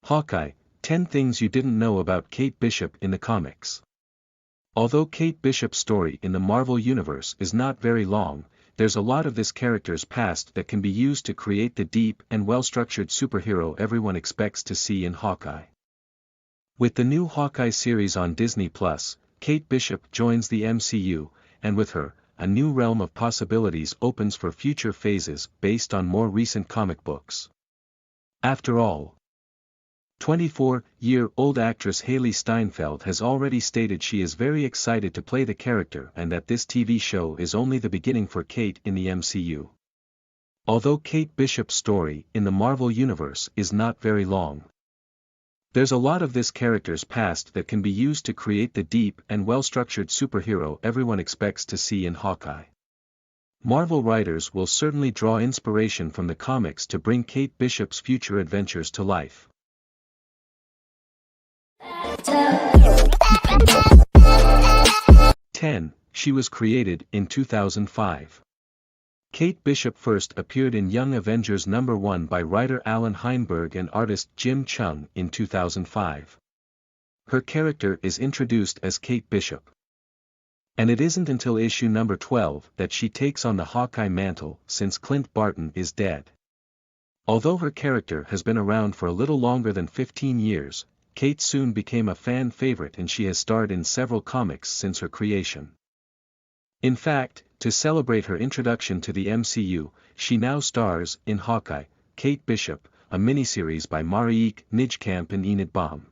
Hawkeye, 10 Things You Didn't Know About Kate Bishop in the Comics. Although Kate Bishop's story in the Marvel Universe is not very long, there's a lot of this character's past that can be used to create the deep and well-structured superhero everyone expects to see in Hawkeye. With the new Hawkeye series on Disney+, Kate Bishop joins the MCU, and with her, a new realm of possibilities opens for future phases based on more recent comic books. After all, 24-year-old actress Hailee Steinfeld has already stated she is very excited to play the character and that this TV show is only the beginning for Kate in the MCU. Although Kate Bishop's story in the Marvel Universe is not very long, there's a lot of this character's past that can be used to create the deep and well-structured superhero everyone expects to see in Hawkeye. Marvel writers will certainly draw inspiration from the comics to bring Kate Bishop's future adventures to life. 10. She was created in 2005. Kate Bishop first appeared in Young Avengers #1 by writer Alan Heinberg and artist Jim Cheung in 2005. Her character is introduced as Kate Bishop. And it isn't until issue number 12 that she takes on the Hawkeye mantle since Clint Barton is dead. Although her character has been around for a little longer than 15 years, Kate soon became a fan favorite and she has starred in several comics since her creation. In fact, to celebrate her introduction to the MCU, she now stars in Hawkeye, Kate Bishop, a miniseries by Marieke Nijkamp and Enid Baum.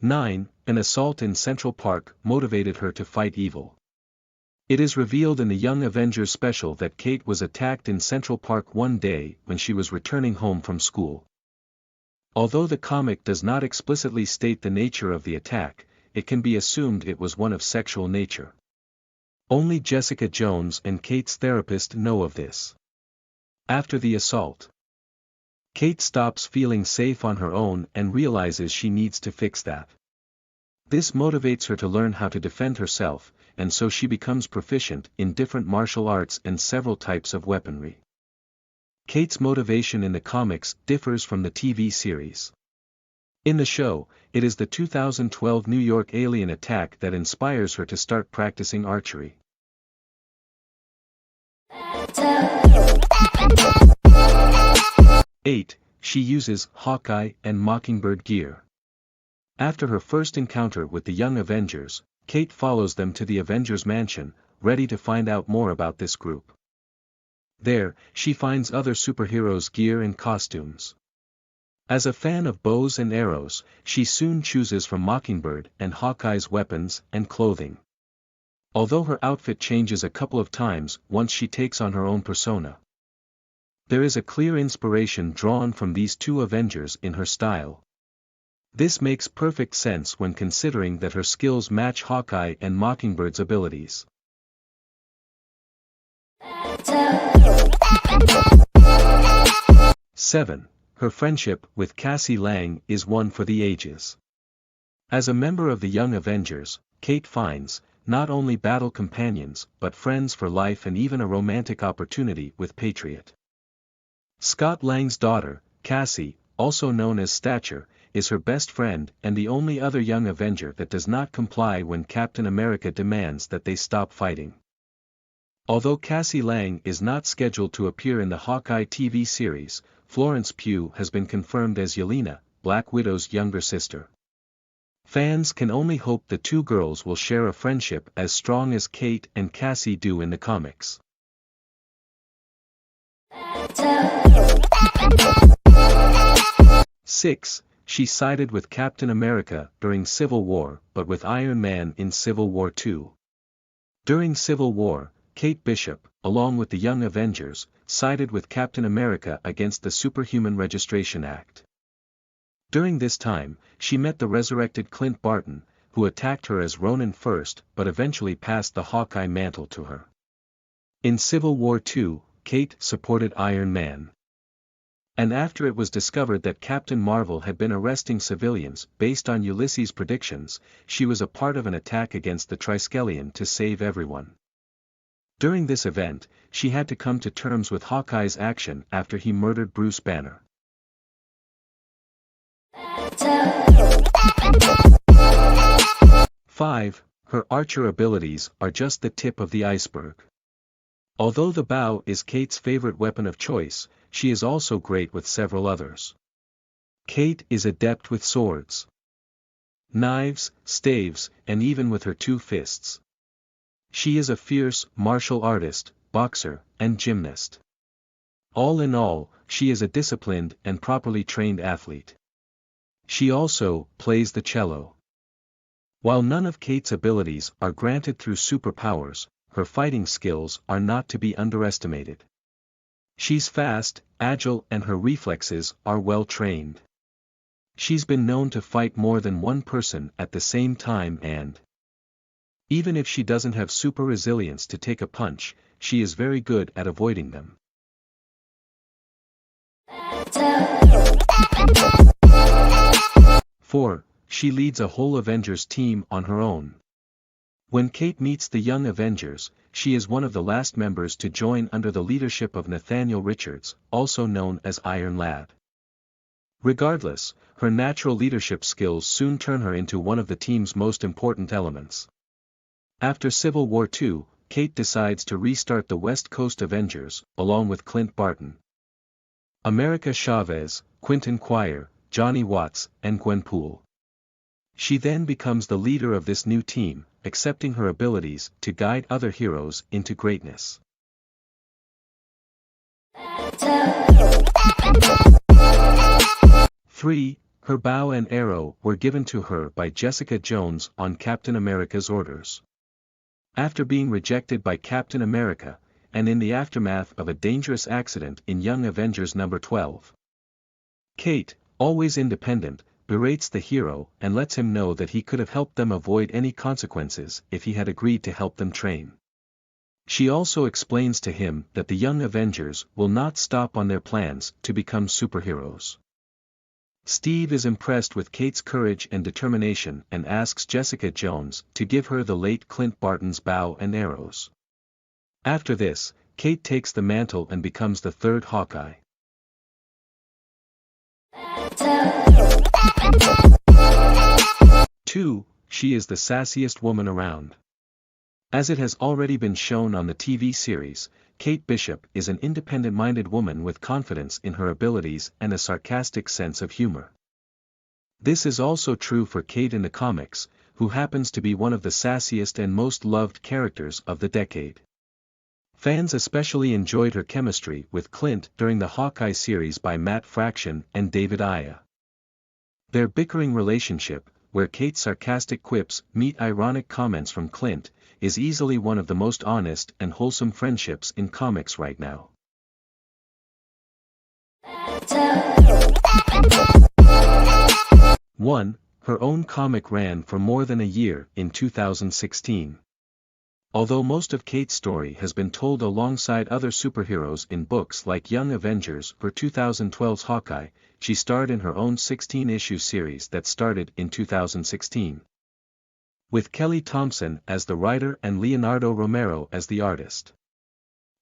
9. An assault in Central Park motivated her to fight evil. It is revealed in the Young Avengers special that Kate was attacked in Central Park one day when she was returning home from school. Although the comic does not explicitly state the nature of the attack, it can be assumed it was one of sexual nature. Only Jessica Jones and Kate's therapist know of this. After the assault, Kate stops feeling safe on her own and realizes she needs to fix that. This motivates her to learn how to defend herself, and so she becomes proficient in different martial arts and several types of weaponry. Kate's motivation in the comics differs from the TV series. In the show, it is the 2012 New York alien attack that inspires her to start practicing archery. 8. She uses Hawkeye and Mockingbird gear. After her first encounter with the Young Avengers, Kate follows them to the Avengers Mansion, ready to find out more about this group. There, she finds other superheroes' gear and costumes. As a fan of bows and arrows, she soon chooses from Mockingbird and Hawkeye's weapons and clothing. Although her outfit changes a couple of times once she takes on her own persona, there is a clear inspiration drawn from these two Avengers in her style. This makes perfect sense when considering that her skills match Hawkeye and Mockingbird's abilities. 7. Her friendship with Cassie Lang is one for the ages. As a member of the Young Avengers, Kate finds, not only battle companions but friends for life and even a romantic opportunity with Patriot. Scott Lang's daughter, Cassie, also known as Stature, is her best friend and the only other Young Avenger that does not comply when Captain America demands that they stop fighting. Although Cassie Lang is not scheduled to appear in the Hawkeye TV series, Florence Pugh has been confirmed as Yelena, Black Widow's younger sister. Fans can only hope the two girls will share a friendship as strong as Kate and Cassie do in the comics. 6. She sided with Captain America during Civil War but with Iron Man in Civil War II. During Civil War, Kate Bishop, along with the Young Avengers, sided with Captain America against the Superhuman Registration Act. During this time, she met the resurrected Clint Barton, who attacked her as Ronin first but eventually passed the Hawkeye mantle to her. In Civil War II, Kate supported Iron Man. And after it was discovered that Captain Marvel had been arresting civilians based on Ulysses' predictions, she was a part of an attack against the Triskelion to save everyone. During this event, she had to come to terms with Hawkeye's action after he murdered Bruce Banner. 5. Her archer abilities are just the tip of the iceberg. Although the bow is Kate's favorite weapon of choice, she is also great with several others. Kate is adept with swords, knives, staves, and even with her 2 fists. She is a fierce martial artist, boxer, and gymnast. All in all, she is a disciplined and properly trained athlete. She also plays the cello. While none of Kate's abilities are granted through superpowers, her fighting skills are not to be underestimated. She's fast, agile, and her reflexes are well trained. She's been known to fight more than one person at the same time, and even if she doesn't have super resilience to take a punch, she is very good at avoiding them. 4. She leads a whole Avengers team on her own. When Kate meets the young Avengers, she is one of the last members to join under the leadership of Nathaniel Richards, also known as Iron Lad. Regardless, her natural leadership skills soon turn her into one of the team's most important elements. After Civil War II, Kate decides to restart the West Coast Avengers, along with Clint Barton, America Chavez, Quentin Quire, Johnny Watts, and Gwenpool. She then becomes the leader of this new team, accepting her abilities to guide other heroes into greatness. 3. Her bow and arrow were given to her by Jessica Jones on Captain America's orders. After being rejected by Captain America, and in the aftermath of a dangerous accident in Young Avengers number 12, Kate, always independent, berates the hero and lets him know that he could have helped them avoid any consequences if he had agreed to help them train. She also explains to him that the Young Avengers will not stop on their plans to become superheroes. Steve is impressed with Kate's courage and determination and asks Jessica Jones to give her the late Clint Barton's bow and arrows. After this, Kate takes the mantle and becomes the 3rd Hawkeye. 2. She is the sassiest woman around. As it has already been shown on the TV series, Kate Bishop is an independent-minded woman with confidence in her abilities and a sarcastic sense of humor. This is also true for Kate in the comics, who happens to be one of the sassiest and most loved characters of the decade. Fans especially enjoyed her chemistry with Clint during the Hawkeye series by Matt Fraction and David Aja. Their bickering relationship, where Kate's sarcastic quips meet ironic comments from Clint, is easily one of the most honest and wholesome friendships in comics right now. 1. Her own comic ran for more than a year in 2016. Although most of Kate's story has been told alongside other superheroes in books like Young Avengers or 2012's Hawkeye, she starred in her own 16-issue series that started in 2016. With Kelly Thompson as the writer and Leonardo Romero as the artist.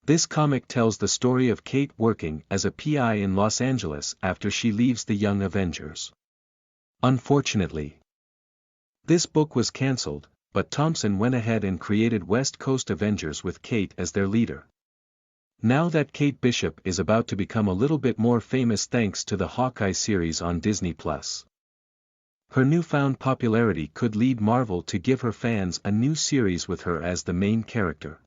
This comic tells the story of Kate working as a PI in Los Angeles after she leaves the Young Avengers. Unfortunately, this book was cancelled, but Thompson went ahead and created West Coast Avengers with Kate as their leader. Now that Kate Bishop is about to become a little bit more famous thanks to the Hawkeye series on Disney+. Her newfound popularity could lead Marvel to give her fans a new series with her as the main character.